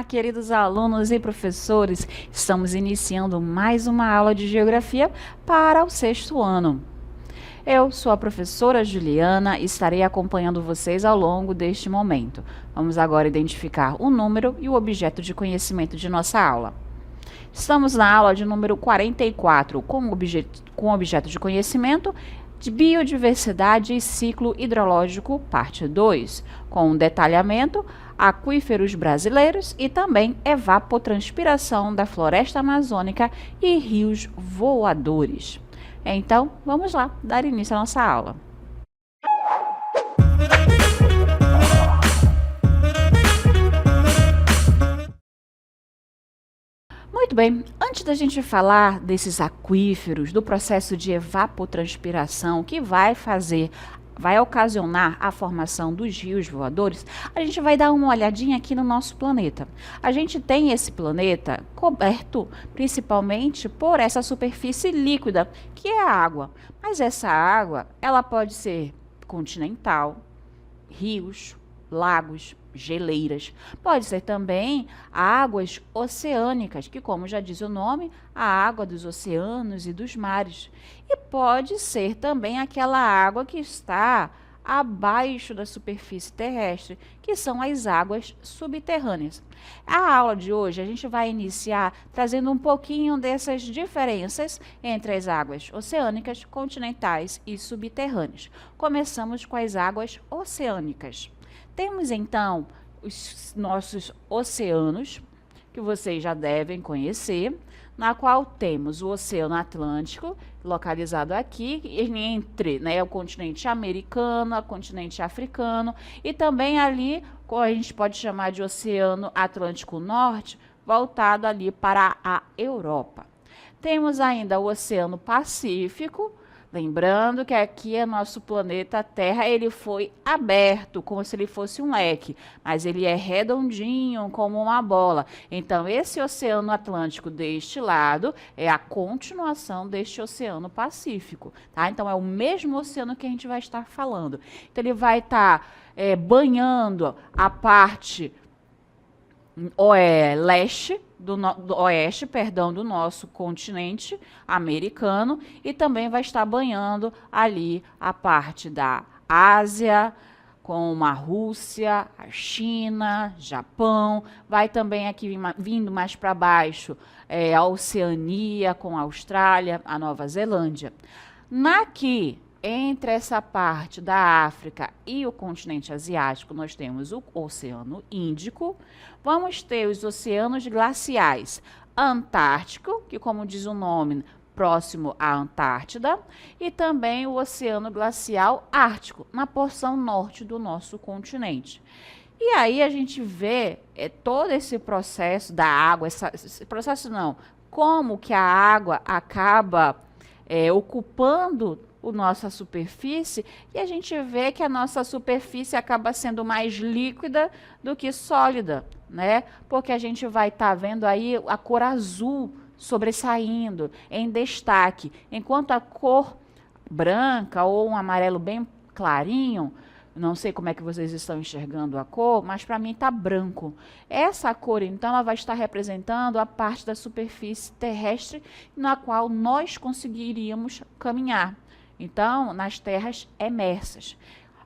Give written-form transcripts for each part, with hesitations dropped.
queridos alunos e professores! Estamos iniciando mais uma aula de Geografia para o sexto ano. Eu sou a professora Juliana e estarei acompanhando vocês ao longo deste momento. Vamos agora identificar o número e o objeto de conhecimento de nossa aula. Estamos na aula de número 44, com objeto de conhecimento de biodiversidade e ciclo hidrológico, parte 2, com um detalhamento, aquíferos brasileiros e também evapotranspiração da floresta amazônica e rios voadores. Então, vamos lá, dar início à nossa aula. Muito bem, antes da gente falar desses aquíferos, do processo de evapotranspiração que vai ocasionar a formação dos rios voadores, a gente vai dar uma olhadinha aqui no nosso planeta. A gente tem esse planeta coberto principalmente por essa superfície líquida, que é a água. Mas essa água, ela pode ser continental, rios, lagos, geleiras. Pode ser também águas oceânicas, que, como já diz o nome, a água dos oceanos e dos mares. E pode ser também aquela água que está abaixo da superfície terrestre, que são as águas subterrâneas. A aula de hoje a gente vai iniciar trazendo um pouquinho dessas diferenças entre as águas oceânicas, continentais e subterrâneas. Começamos com as águas oceânicas. Temos, então, os nossos oceanos, que vocês já devem conhecer, na qual temos o Oceano Atlântico, localizado aqui, entre o continente americano, o continente africano, e também ali, como a gente pode chamar de Oceano Atlântico Norte, voltado ali para a Europa. Temos ainda o Oceano Pacífico. Lembrando que aqui é nosso planeta Terra, ele foi aberto, como se ele fosse um leque, mas ele é redondinho, como uma bola. Então, esse Oceano Atlântico deste lado é a continuação deste Oceano Pacífico, tá? Então, é o mesmo oceano que a gente vai estar falando. Então, ele vai estar banhando a parte oeste do nosso continente americano e também vai estar banhando ali a parte da Ásia, como a Rússia, a China, Japão, vai também aqui vindo mais para baixo a Oceania com a Austrália, a Nova Zelândia. Entre essa parte da África e o continente asiático, nós temos o Oceano Índico, vamos ter os oceanos glaciais, Antártico, que, como diz o nome, próximo à Antártida, e também o Oceano Glacial Ártico, na porção norte do nosso continente. E aí a gente vê todo esse processo da água, como que a água acaba ocupando a nossa superfície, e a gente vê que a nossa superfície acaba sendo mais líquida do que sólida, né? Porque a gente vai estar vendo aí a cor azul sobressaindo, em destaque, enquanto a cor branca ou um amarelo bem clarinho, não sei como é que vocês estão enxergando a cor, mas para mim está branco. Essa cor, então, ela vai estar representando a parte da superfície terrestre na qual nós conseguiríamos caminhar. Então, nas terras emersas.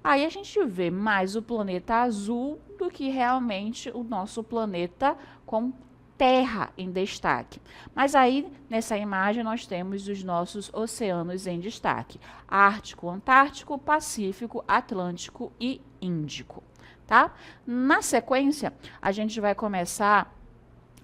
Aí a gente vê mais o planeta azul do que realmente o nosso planeta com terra em destaque. Mas aí, nessa imagem, nós temos os nossos oceanos em destaque. Ártico, Antártico, Pacífico, Atlântico e Índico. Tá? Na sequência, a gente vai começar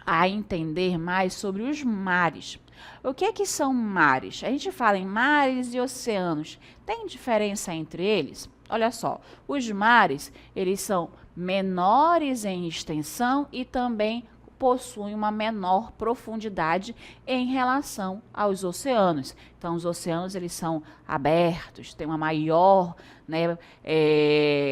a entender mais sobre os mares. O que são mares? A gente fala em mares e oceanos. Tem diferença entre eles? Olha só, os mares, eles são menores em extensão e também possuem uma menor profundidade em relação aos oceanos. Então, os oceanos, eles são abertos, têm uma maior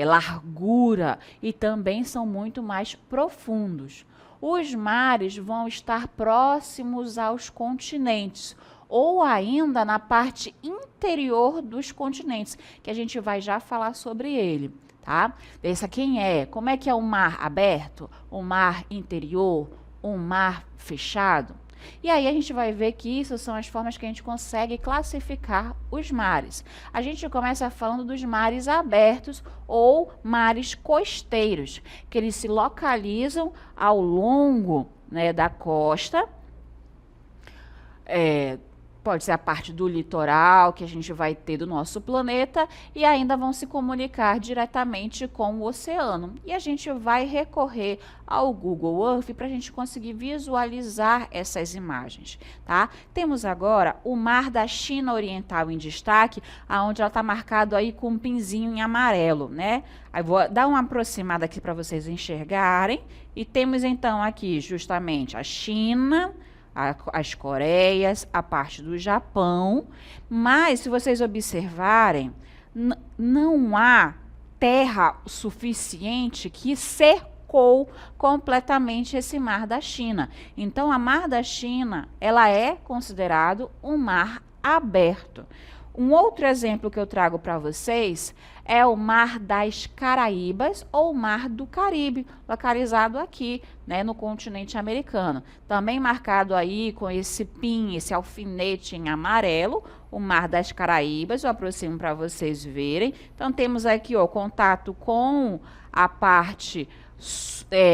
largura e também são muito mais profundos. Os mares vão estar próximos aos continentes, ou ainda na parte interior dos continentes, que a gente vai já falar sobre ele. tá? Esse quem é? Como é que é um mar aberto, um mar interior, um mar fechado? E aí a gente vai ver que isso são as formas que a gente consegue classificar os mares. A gente começa falando dos mares abertos ou mares costeiros, que eles se localizam ao longo, né, da costa. Pode ser a parte do litoral que a gente vai ter do nosso planeta e ainda vão se comunicar diretamente com o oceano. E a gente vai recorrer ao Google Earth para a gente conseguir visualizar essas imagens, tá? Temos agora o Mar da China Oriental em destaque, aonde ela está marcado aí com um pinzinho em amarelo, né? Aí vou dar uma aproximada aqui para vocês enxergarem. E temos então aqui justamente a China, as Coreias, a parte do Japão, mas se vocês observarem, não há terra suficiente que cercou completamente esse mar da China. Então, a Mar da China, ela é considerado um mar aberto. Um outro exemplo que eu trago para vocês é o Mar das Caraíbas ou Mar do Caribe, localizado aqui, né, no continente americano. Também marcado aí com esse pin, esse alfinete em amarelo, o Mar das Caraíbas. Eu aproximo para vocês verem. Então, temos aqui o contato com a parte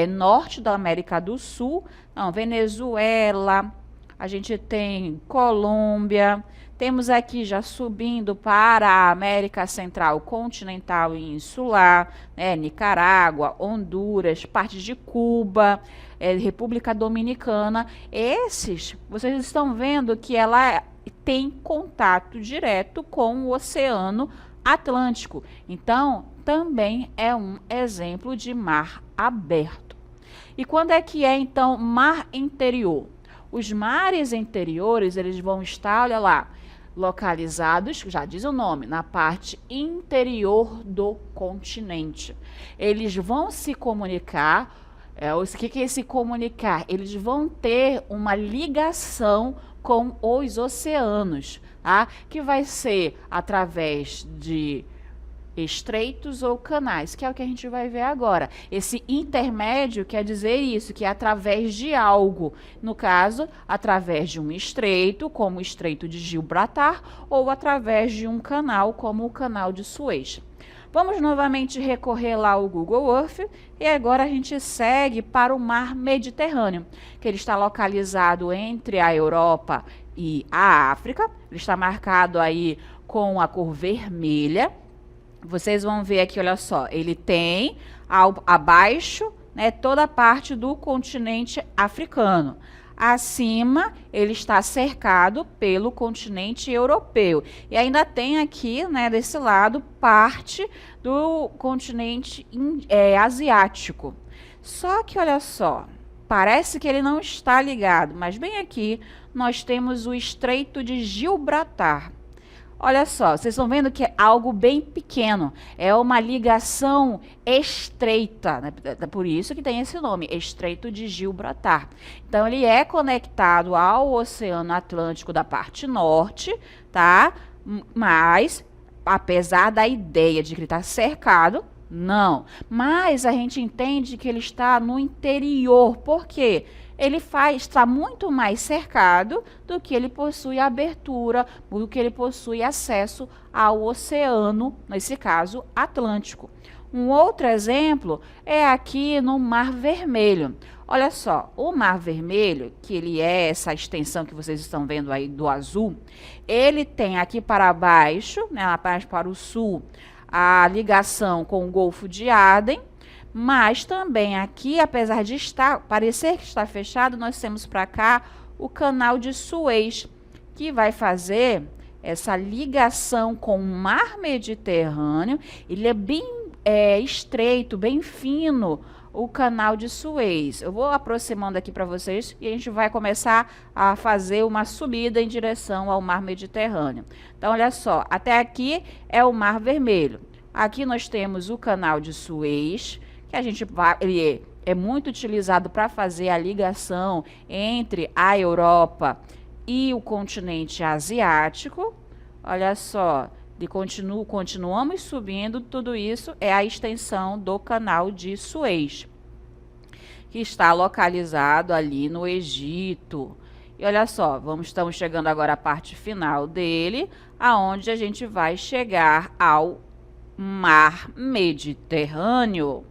norte da América do Sul. Então, Venezuela, a gente tem Colômbia. Temos aqui já subindo para a América Central, continental e insular, né, Nicarágua, Honduras, parte de Cuba, República Dominicana. Esses, vocês estão vendo que ela tem contato direto com o Oceano Atlântico. Então, também é um exemplo de mar aberto. E quando é que é, então, mar interior? Os mares interiores, eles vão estar, olha lá, localizados, já diz o nome, na parte interior do continente. Eles vão se comunicar. O que é se comunicar? Eles vão ter uma ligação com os oceanos, tá? Que vai ser através de estreitos ou canais, que é o que a gente vai ver agora. Esse intermédio quer dizer isso, que é através de algo. No caso, através de um estreito, como o Estreito de Gibraltar, ou através de um canal, como o Canal de Suez. Vamos novamente recorrer lá ao Google Earth e agora a gente segue para o Mar Mediterrâneo, que ele está localizado entre a Europa e a África. Ele está marcado aí com a cor vermelha. Vocês vão ver aqui, olha só, ele tem abaixo, né, toda a parte do continente africano. Acima, ele está cercado pelo continente europeu. E ainda tem aqui, né, desse lado, parte do continente asiático. Só que, olha só, parece que ele não está ligado, mas bem aqui nós temos o Estreito de Gibraltar. Olha só, vocês estão vendo que é algo bem pequeno, é uma ligação estreita, né? Por isso que tem esse nome, Estreito de Gibraltar. Então, ele é conectado ao Oceano Atlântico da parte norte, tá? Mas, apesar da ideia de que ele está cercado, não. Mas a gente entende que ele está no interior, por quê? Ele está muito mais cercado do que ele possui abertura, do que ele possui acesso ao oceano, nesse caso, Atlântico. Um outro exemplo é aqui no Mar Vermelho. Olha só, o Mar Vermelho, que ele é essa extensão que vocês estão vendo aí do azul, ele tem aqui para baixo, né, na parte para o sul, a ligação com o Golfo de Aden. Mas também aqui, apesar de parecer que está fechado, nós temos para cá o Canal de Suez, que vai fazer essa ligação com o Mar Mediterrâneo. Ele é bem estreito, bem fino, o Canal de Suez. Eu vou aproximando aqui para vocês e a gente vai começar a fazer uma subida em direção ao Mar Mediterrâneo. Então, olha só, até aqui é o Mar Vermelho. Aqui nós temos o Canal de Suez, que a gente ele é muito utilizado para fazer a ligação entre a Europa e o continente asiático. Olha só, Continuamos subindo, tudo isso é a extensão do canal de Suez, que está localizado ali no Egito. E olha só, estamos chegando agora à parte final dele, aonde a gente vai chegar ao Mar Mediterrâneo.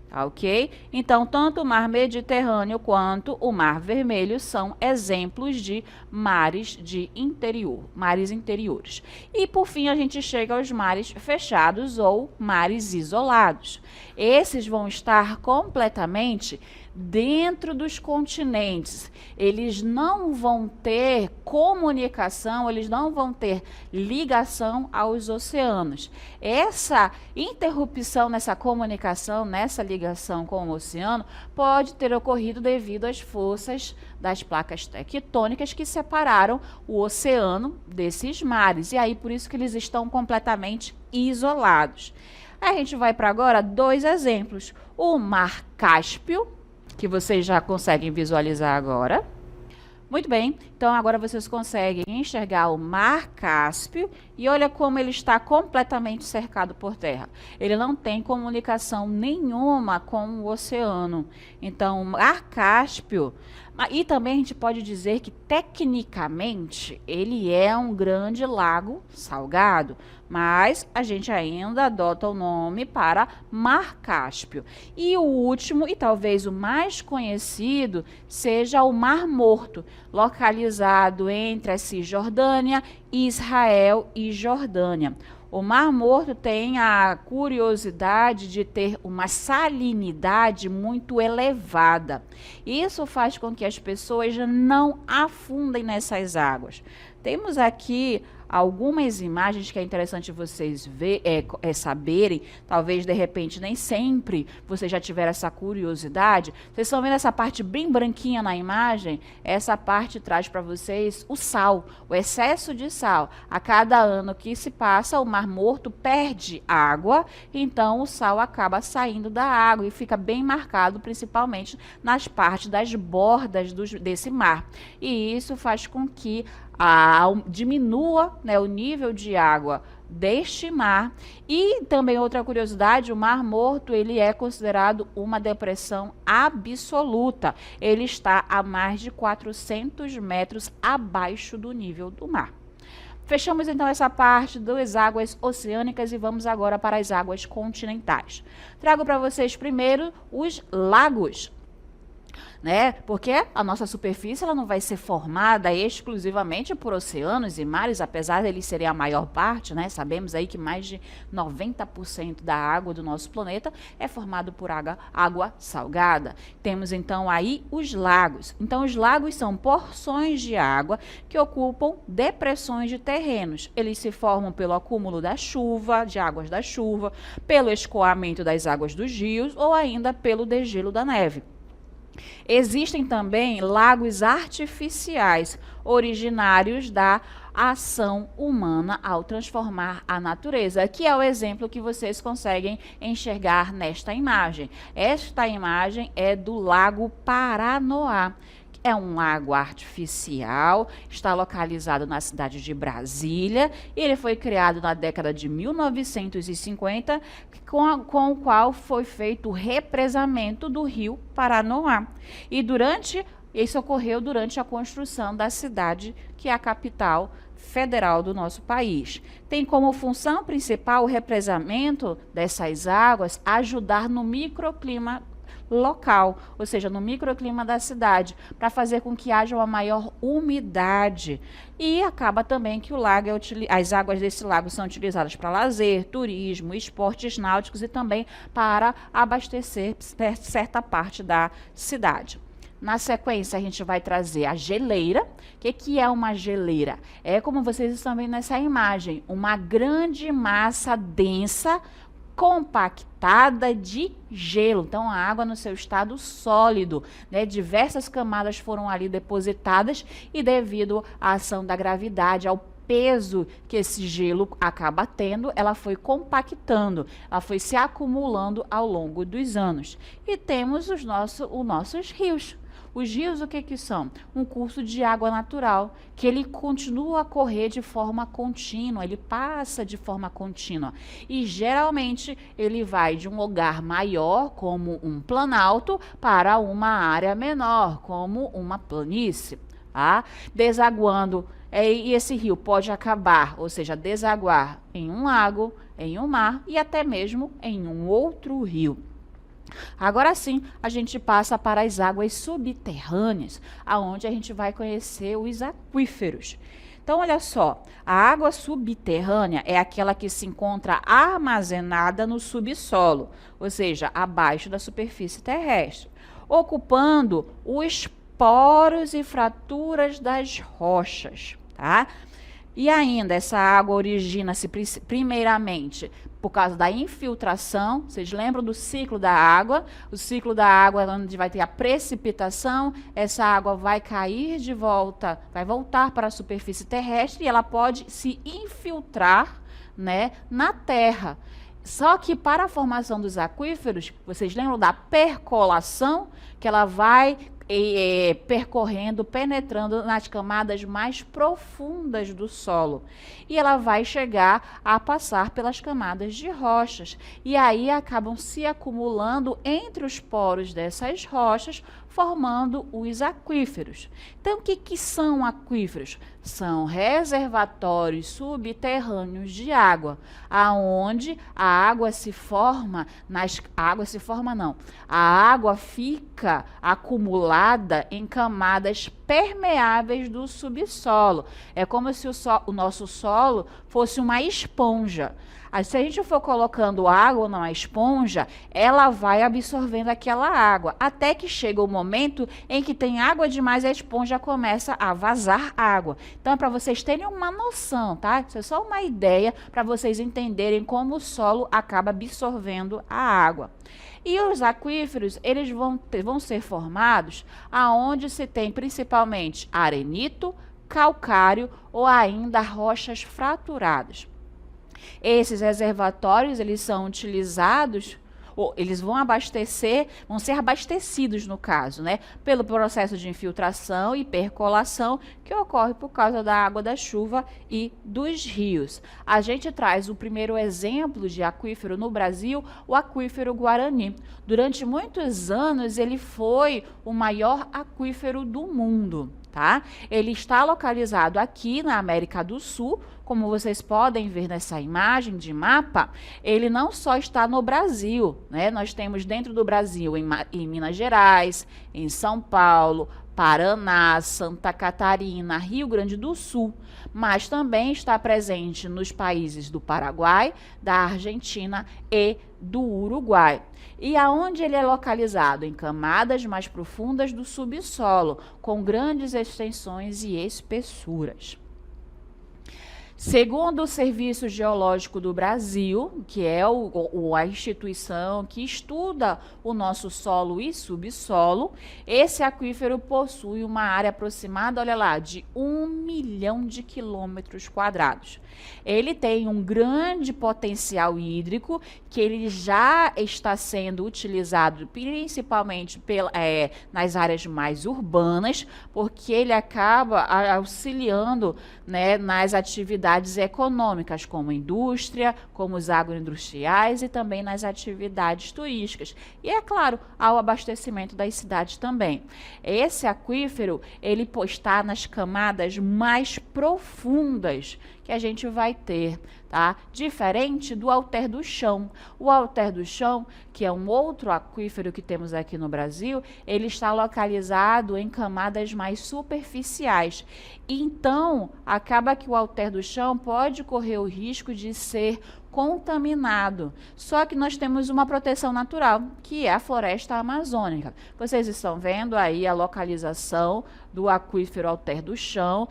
Ok? Então, tanto o Mar Mediterrâneo quanto o Mar Vermelho são exemplos de mares de interior, mares interiores. E, por fim, a gente chega aos mares fechados ou mares isolados. Esses vão estar completamente dentro dos continentes. Eles não vão ter comunicação, eles não vão ter ligação aos oceanos. Essa interrupção nessa comunicação, nessa ligação com o oceano, pode ter ocorrido devido às forças das placas tectônicas que separaram o oceano desses mares. E aí, por isso que eles estão completamente isolados. A gente vai para agora 2 exemplos. O Mar Cáspio, que vocês já conseguem visualizar agora. Muito bem, então agora vocês conseguem enxergar o Mar Cáspio e olha como ele está completamente cercado por terra. Ele não tem comunicação nenhuma com o oceano. Então, o Mar Cáspio, e também a gente pode dizer que tecnicamente ele é um grande lago salgado, mas a gente ainda adota o nome para Mar Cáspio. E o último, e talvez o mais conhecido, seja o Mar Morto, localizado entre a Cisjordânia, Israel e Jordânia. O Mar Morto tem a curiosidade de ter uma salinidade muito elevada. Isso faz com que as pessoas não afundem nessas águas. Temos aqui algumas imagens que é interessante vocês saberem, talvez de repente nem sempre você já tiver essa curiosidade. Vocês estão vendo essa parte bem branquinha na imagem? Essa parte traz para vocês o sal, o excesso de sal. A cada ano que se passa, o Mar Morto perde água, então o sal acaba saindo da água e fica bem marcado, principalmente nas partes das bordas desse mar. E isso faz com que diminua, né, o nível de água deste mar. E também outra curiosidade, o Mar Morto ele é considerado uma depressão absoluta. Ele está a mais de 400 metros abaixo do nível do mar. Fechamos então essa parte das águas oceânicas e vamos agora para as águas continentais. Trago para vocês primeiro os lagos. Né? Porque a nossa superfície ela não vai ser formada exclusivamente por oceanos e mares, apesar deles serem a maior parte, né? Sabemos aí que mais de 90% da água do nosso planeta é formado por água salgada. Temos então aí os lagos. Então os lagos são porções de água que ocupam depressões de terrenos. Eles se formam pelo acúmulo da chuva, de águas da chuva, pelo escoamento das águas dos rios ou ainda pelo degelo da neve. Existem também lagos artificiais, originários da ação humana ao transformar a natureza, que é o exemplo que vocês conseguem enxergar nesta imagem. Esta imagem é do Lago Paranoá. É um lago artificial, está localizado na cidade de Brasília. Ele foi criado na década de 1950, com o qual foi feito o represamento do rio Paranoá. E isso ocorreu durante a construção da cidade, que é a capital federal do nosso país. Tem como função principal o represamento dessas águas ajudar no microclima local, ou seja, no microclima da cidade, para fazer com que haja uma maior umidade. E acaba também que as águas desse lago são utilizadas para lazer, turismo, esportes náuticos e também para abastecer certa parte da cidade. Na sequência, a gente vai trazer a geleira. O que é uma geleira? É como vocês estão vendo nessa imagem, uma grande massa densa, compactada de gelo. Então, a água no seu estado sólido, né? Diversas camadas foram ali depositadas e devido à ação da gravidade, ao peso que esse gelo acaba tendo, ela foi compactando, ela foi se acumulando ao longo dos anos. E temos os nossos rios. Os rios, o que que são? Um curso de água natural, que ele continua a correr de forma contínua, ele passa de forma contínua. E geralmente ele vai de um lugar maior, como um planalto, para uma área menor, como uma planície, tá? Desaguando, e esse rio pode acabar, ou seja, desaguar em um lago, em um mar e até mesmo em um outro rio. Agora sim, a gente passa para as águas subterrâneas, aonde a gente vai conhecer os aquíferos. Então, olha só, a água subterrânea é aquela que se encontra armazenada no subsolo, ou seja, abaixo da superfície terrestre, ocupando os poros e fraturas das rochas, tá? E ainda, essa água origina-se primeiramente por causa da infiltração. Vocês lembram do ciclo da água? O ciclo da água é onde vai ter a precipitação, essa água vai cair de volta, vai voltar para a superfície terrestre e ela pode se infiltrar, né, na terra. Só que para a formação dos aquíferos, vocês lembram da percolação, que ela vai percorrendo, penetrando nas camadas mais profundas do solo. E ela vai chegar a passar pelas camadas de rochas. E aí acabam se acumulando entre os poros dessas rochas, formando os aquíferos. Então, o que que são aquíferos? São reservatórios subterrâneos de água, aonde a água se forma, a água fica acumulada em camadas permeáveis do subsolo. É como se o nosso solo fosse uma esponja. Se a gente for colocando água numa esponja, ela vai absorvendo aquela água, até que chega o momento em que tem água demais e a esponja começa a vazar água. Então, é para vocês terem uma noção, tá? Isso é só uma ideia para vocês entenderem como o solo acaba absorvendo a água. E os aquíferos, eles vão ser formados aonde se tem principalmente arenito, calcário ou ainda rochas fraturadas. Esses reservatórios, eles são utilizados, ou eles vão ser abastecidos, no caso, né, pelo processo de infiltração e percolação que ocorre por causa da água da chuva e dos rios. A gente traz o primeiro exemplo de aquífero no Brasil, o aquífero Guarani. Durante muitos anos, ele foi o maior aquífero do mundo. Tá? Ele está localizado aqui na América do Sul, como vocês podem ver nessa imagem de mapa, ele não só está no Brasil, né? Nós temos dentro do Brasil, em Minas Gerais, em São Paulo, Paraná, Santa Catarina, Rio Grande do Sul, mas também está presente nos países do Paraguai, da Argentina e do Uruguai. E aonde ele é localizado? Em camadas mais profundas do subsolo, com grandes extensões e espessuras. Segundo o Serviço Geológico do Brasil, que é a instituição que estuda o nosso solo e subsolo, esse aquífero possui uma área aproximada, olha lá, de 1 milhão de quilômetros quadrados. Ele tem um grande potencial hídrico, que ele já está sendo utilizado principalmente nas áreas mais urbanas, porque ele acaba auxiliando, né, nas atividades econômicas, como indústria, como os agroindustriais e também nas atividades turísticas. E, é claro, ao abastecimento das cidades também. Esse aquífero, ele está nas camadas mais profundas que a gente vai ter, tá? Diferente do Alter do Chão. O Alter do Chão, que é um outro aquífero que temos aqui no Brasil, ele está localizado em camadas mais superficiais. Então, acaba que o Alter do Chão pode correr o risco de ser contaminado. Só que nós temos uma proteção natural, que é a floresta amazônica. Vocês estão vendo aí a localização do aquífero Alter do Chão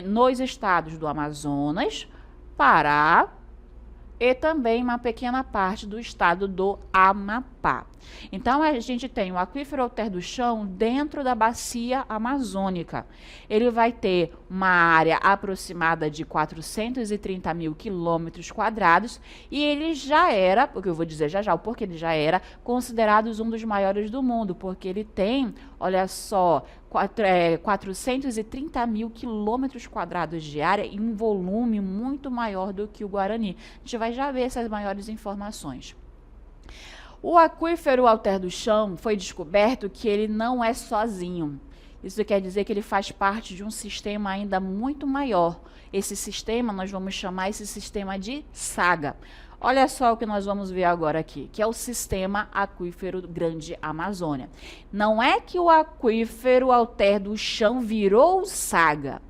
nos estados do Amazonas, Pará, e também uma pequena parte do estado do Amapá. Então, a gente tem o aquífero Alter do Chão dentro da bacia amazônica. Ele vai ter uma área aproximada de 430 mil quilômetros quadrados e ele já era, porque eu vou dizer já já o porquê ele já era, considerado um dos maiores do mundo, porque ele tem, olha só, 430 mil quilômetros quadrados de área e um volume muito maior do que o Guarani. A gente vai já ver essas maiores informações. O aquífero Alter do Chão foi descoberto que ele não é sozinho. Isso quer dizer que ele faz parte de um sistema ainda muito maior. Esse sistema, nós vamos chamar esse sistema de saga. Olha só o que nós vamos ver agora aqui, que é o sistema aquífero Grande Amazônia. Não é que o aquífero Alter do Chão virou saga.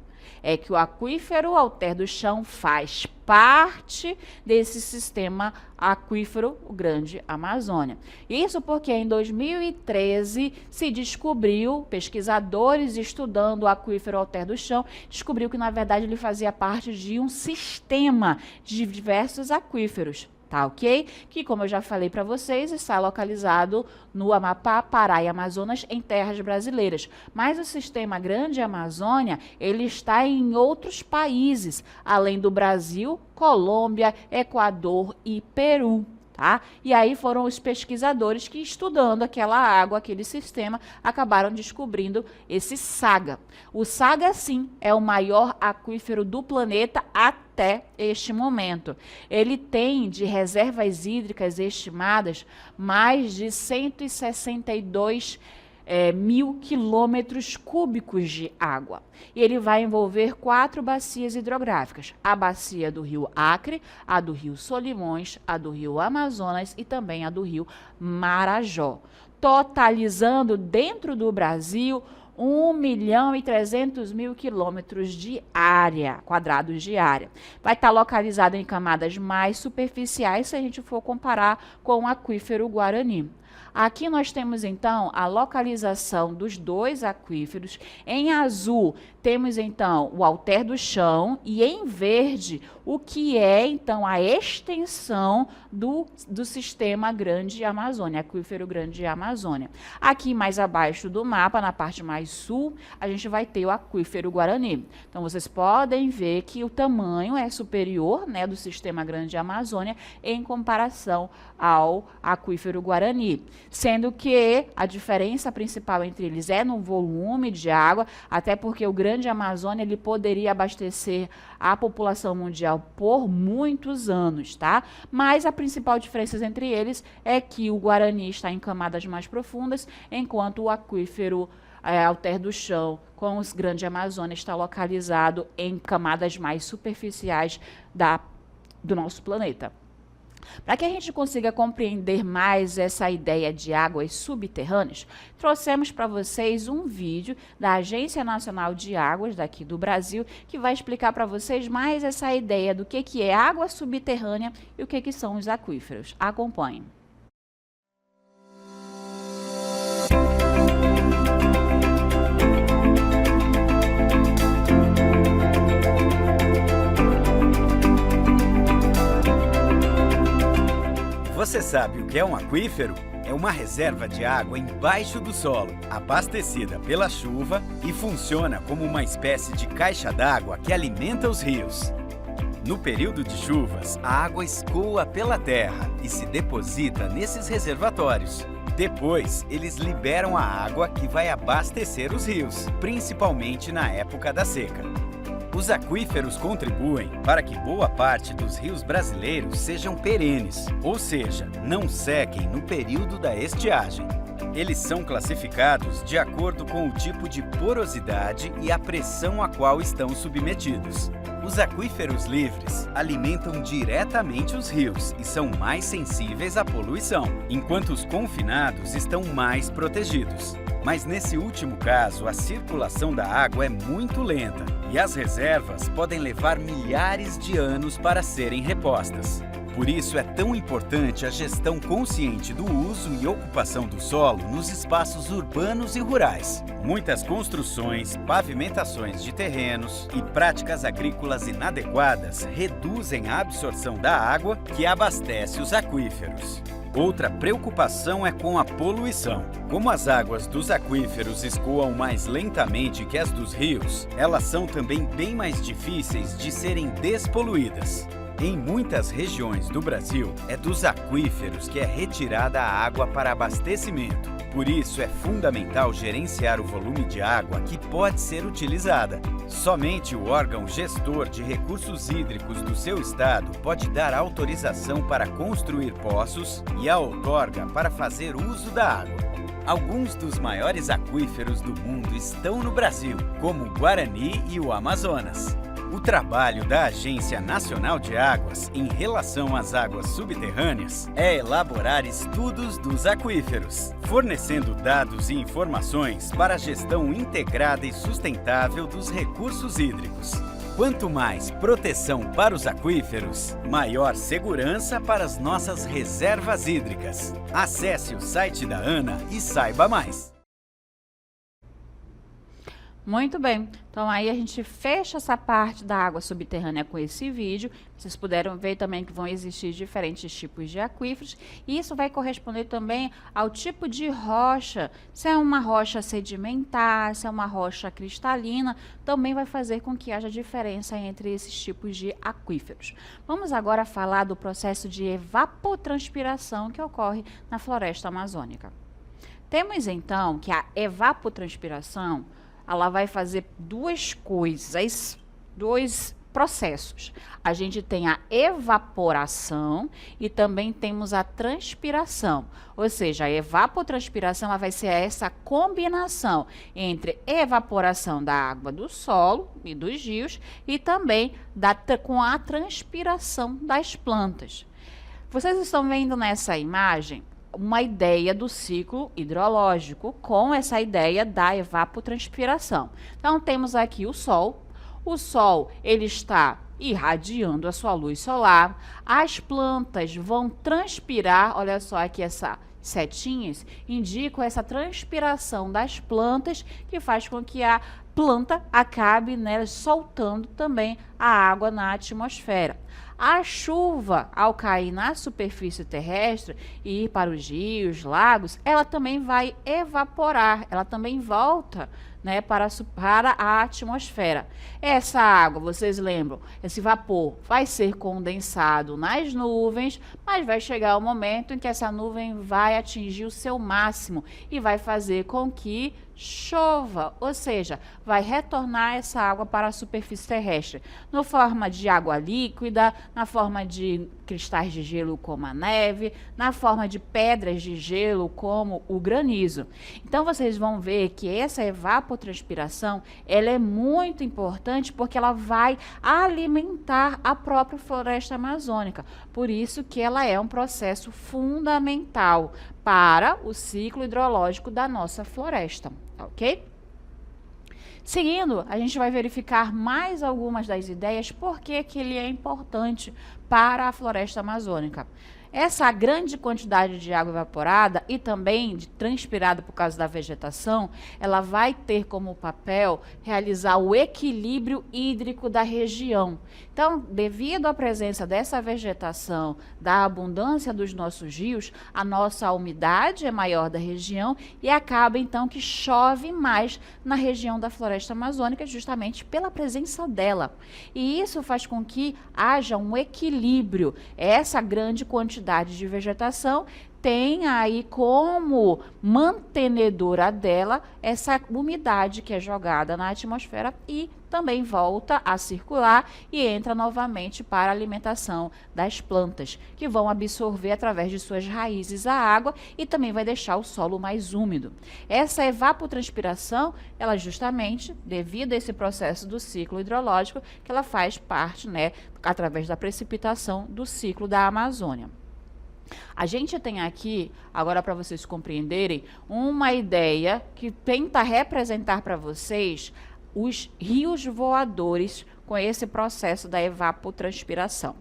É que o aquífero Alter do Chão faz parte desse sistema aquífero Grande Amazônia. Isso porque em 2013 se descobriu, pesquisadores estudando o aquífero Alter do Chão, descobriu que na verdade ele fazia parte de um sistema de diversos aquíferos. Tá, ok? Que, como eu já falei para vocês, está localizado no Amapá, Pará e Amazonas, em terras brasileiras. Mas o sistema Grande Amazônia, ele está em outros países, além do Brasil, Colômbia, Equador e Peru. Tá? E aí foram os pesquisadores que, estudando aquela água, aquele sistema, acabaram descobrindo esse saga. O saga, sim, é o maior aquífero do planeta até este momento. Ele tem de reservas hídricas estimadas mais de 162 mil quilômetros cúbicos de água. E ele vai envolver 4 bacias hidrográficas. A bacia do rio Acre, a do rio Solimões, a do rio Amazonas e também a do rio Marajó. Totalizando dentro do Brasil 1.300.000 quilômetros de área, quadrados de área. Vai estar localizado em camadas mais superficiais se a gente for comparar com o aquífero Guarani. Aqui nós temos, então, a localização dos dois aquíferos. Em azul, temos, então, o Alter do Chão e, em verde, o que é, então, a extensão do sistema Grande Amazônia, aquífero Grande Amazônia. Aqui, mais abaixo do mapa, na parte mais sul, a gente vai ter o aquífero Guarani. Então, vocês podem ver que o tamanho é superior, né, do sistema Grande Amazônia em comparação ao aquífero Guarani. Sendo que a diferença principal entre eles é no volume de água, até porque o Grande Amazônia ele poderia abastecer a população mundial por muitos anos, tá? Mas a principal diferença entre eles é que o Guarani está em camadas mais profundas, enquanto o aquífero Alter do Chão, com os Grande Amazônia, está localizado em camadas mais superficiais do nosso planeta. Para que a gente consiga compreender mais essa ideia de águas subterrâneas, trouxemos para vocês um vídeo da Agência Nacional de Águas daqui do Brasil, que vai explicar para vocês mais essa ideia do que é água subterrânea e o que são os aquíferos. Acompanhem. Você sabe o que é um aquífero? É uma reserva de água embaixo do solo, abastecida pela chuva e funciona como uma espécie de caixa d'água que alimenta os rios. No período de chuvas, a água escoa pela terra e se deposita nesses reservatórios. Depois, eles liberam a água que vai abastecer os rios, principalmente na época da seca. Os aquíferos contribuem para que boa parte dos rios brasileiros sejam perenes, ou seja, não sequem no período da estiagem. Eles são classificados de acordo com o tipo de porosidade e a pressão a qual estão submetidos. Os aquíferos livres alimentam diretamente os rios e são mais sensíveis à poluição, enquanto os confinados estão mais protegidos. Mas nesse último caso, a circulação da água é muito lenta e as reservas podem levar milhares de anos para serem repostas. Por isso é tão importante a gestão consciente do uso e ocupação do solo nos espaços urbanos e rurais. Muitas construções, pavimentações de terrenos e práticas agrícolas inadequadas reduzem a absorção da água que abastece os aquíferos. Outra preocupação é com a poluição. Como as águas dos aquíferos escoam mais lentamente que as dos rios, elas são também bem mais difíceis de serem despoluídas. Em muitas regiões do Brasil, é dos aquíferos que é retirada a água para abastecimento. Por isso, é fundamental gerenciar o volume de água que pode ser utilizada. Somente o órgão gestor de recursos hídricos do seu estado pode dar autorização para construir poços e a outorga para fazer uso da água. Alguns dos maiores aquíferos do mundo estão no Brasil, como o Guarani e o Amazonas. O trabalho da Agência Nacional de Águas em relação às águas subterrâneas é elaborar estudos dos aquíferos, fornecendo dados e informações para a gestão integrada e sustentável dos recursos hídricos. Quanto mais proteção para os aquíferos, maior segurança para as nossas reservas hídricas. Acesse o site da ANA e saiba mais. Muito bem, então aí a gente fecha essa parte da água subterrânea com esse vídeo. Vocês puderam ver também que vão existir diferentes tipos de aquíferos, e isso vai corresponder também ao tipo de rocha. Se é uma rocha sedimentar, se é uma rocha cristalina, também vai fazer com que haja diferença entre esses tipos de aquíferos. Vamos agora falar do processo de evapotranspiração que ocorre na floresta amazônica. Temos então que a evapotranspiração ela vai fazer duas coisas, dois processos. A gente tem a evaporação e também temos a transpiração. Ou seja, a evapotranspiração ela vai ser essa combinação entre evaporação da água do solo e dos rios e também com a transpiração das plantas. Vocês estão vendo nessa imagem uma ideia do ciclo hidrológico com essa ideia da evapotranspiração. Então, temos aqui o Sol. O Sol, ele está irradiando a sua luz solar. As plantas vão transpirar, olha só aqui essas setinhas, indicam essa transpiração das plantas que faz com que a planta acabe, né, soltando também a água na atmosfera. A chuva, ao cair na superfície terrestre e ir para os rios, lagos, ela também vai evaporar, ela também volta, né, para a atmosfera. Essa água, vocês lembram, esse vapor vai ser condensado nas nuvens, mas vai chegar o momento em que essa nuvem vai atingir o seu máximo e vai fazer com que chova, ou seja, vai retornar essa água para a superfície terrestre, na forma de água líquida, na forma de cristais de gelo como a neve, na forma de pedras de gelo como o granizo. Então vocês vão ver que essa evapotranspiração, ela é muito importante porque ela vai alimentar a própria floresta amazônica. Por isso que ela é um processo fundamental para o ciclo hidrológico da nossa floresta, ok? Seguindo, a gente vai verificar mais algumas das ideias por que ele é importante para a floresta amazônica. Essa grande quantidade de água evaporada e também de transpirada por causa da vegetação, ela vai ter como papel realizar o equilíbrio hídrico da região. Então, devido à presença dessa vegetação, da abundância dos nossos rios, a nossa umidade é maior da região e acaba então que chove mais na região da floresta amazônica justamente pela presença dela. E isso faz com que haja um equilíbrio. Essa grande quantidade de vegetação tem aí como mantenedora dela essa umidade que é jogada na atmosfera e também volta a circular e entra novamente para a alimentação das plantas, que vão absorver através de suas raízes a água e também vai deixar o solo mais úmido. Essa evapotranspiração, ela justamente, devido a esse processo do ciclo hidrológico, que ela faz parte, né, através da precipitação do ciclo da Amazônia. A gente tem aqui, agora para vocês compreenderem, uma ideia que tenta representar para vocês os rios voadores com esse processo da evapotranspiração.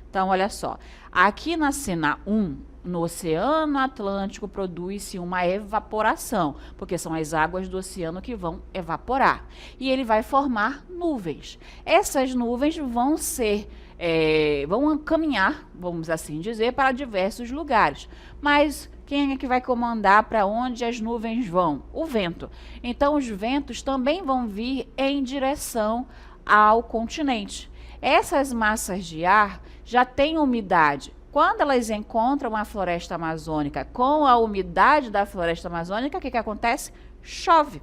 Então, olha só, aqui na cena 1, no Oceano Atlântico, produz-se uma evaporação, porque são as águas do oceano que vão evaporar. E ele vai formar nuvens. Essas nuvens vão vão caminhar, vamos assim dizer, para diversos lugares. Mas quem é que vai comandar para onde as nuvens vão? O vento. Então, os ventos também vão vir em direção ao continente. Essas massas de ar já têm umidade. Quando elas encontram a floresta amazônica com a umidade da floresta amazônica, o que acontece? Chove,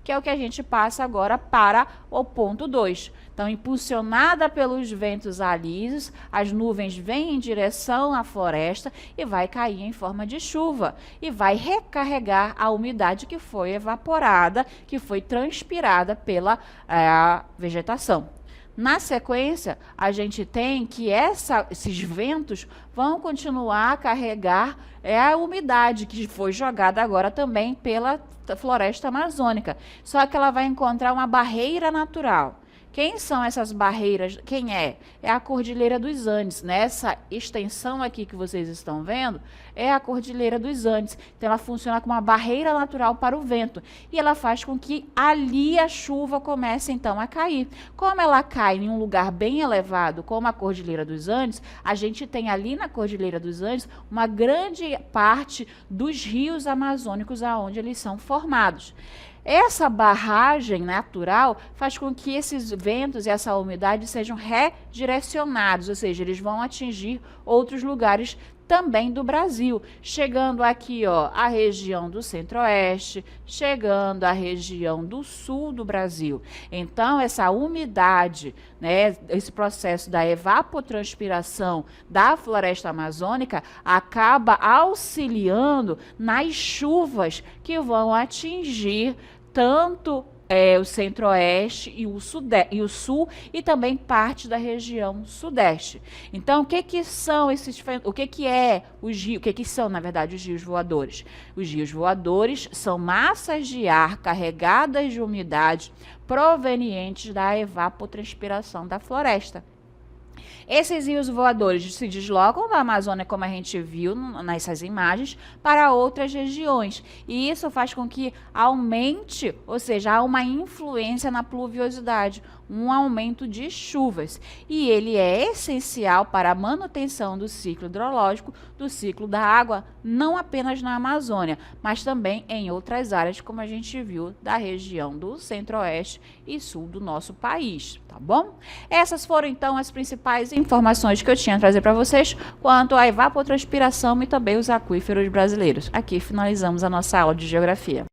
que é o que a gente passa agora para o ponto 2. Então, impulsionada pelos ventos alísios, as nuvens vêm em direção à floresta e vai cair em forma de chuva e vai recarregar a umidade que foi evaporada, que foi transpirada pela vegetação. Na sequência, a gente tem que esses ventos vão continuar a carregar a umidade que foi jogada agora também pela floresta amazônica. Só que ela vai encontrar uma barreira natural. Quem são essas barreiras? Quem é? É a Cordilheira dos Andes. Nessa extensão aqui que vocês estão vendo, é a Cordilheira dos Andes. Então, ela funciona como uma barreira natural para o vento. E ela faz com que ali a chuva comece, então, a cair. Como ela cai em um lugar bem elevado, como a Cordilheira dos Andes, a gente tem ali na Cordilheira dos Andes uma grande parte dos rios amazônicos aonde eles são formados. Essa barragem natural faz com que esses ventos e essa umidade sejam redirecionados, ou seja, eles vão atingir outros lugares também do Brasil, chegando aqui, ó, a região do Centro-Oeste, chegando à região do Sul do Brasil. Então, essa umidade, né, esse processo da evapotranspiração da floresta amazônica acaba auxiliando nas chuvas que vão atingir tanto o Centro-Oeste e o Sul e também parte da região Sudeste. Então, o que são esses, o que é os rios, o que são, na verdade, os rios voadores? Os rios voadores são massas de ar carregadas de umidade provenientes da evapotranspiração da floresta. Esses rios voadores se deslocam da Amazônia, como a gente viu nessas imagens, para outras regiões. E isso faz com que aumente, ou seja, há uma influência na pluviosidade, um aumento de chuvas. E ele é essencial para a manutenção do ciclo hidrológico, do ciclo da água, não apenas na Amazônia, mas também em outras áreas, como a gente viu, da região do Centro-Oeste e Sul do nosso país, tá bom? Essas foram, então, as principais informações que eu tinha a trazer para vocês quanto à evapotranspiração e também os aquíferos brasileiros. Aqui finalizamos a nossa aula de geografia.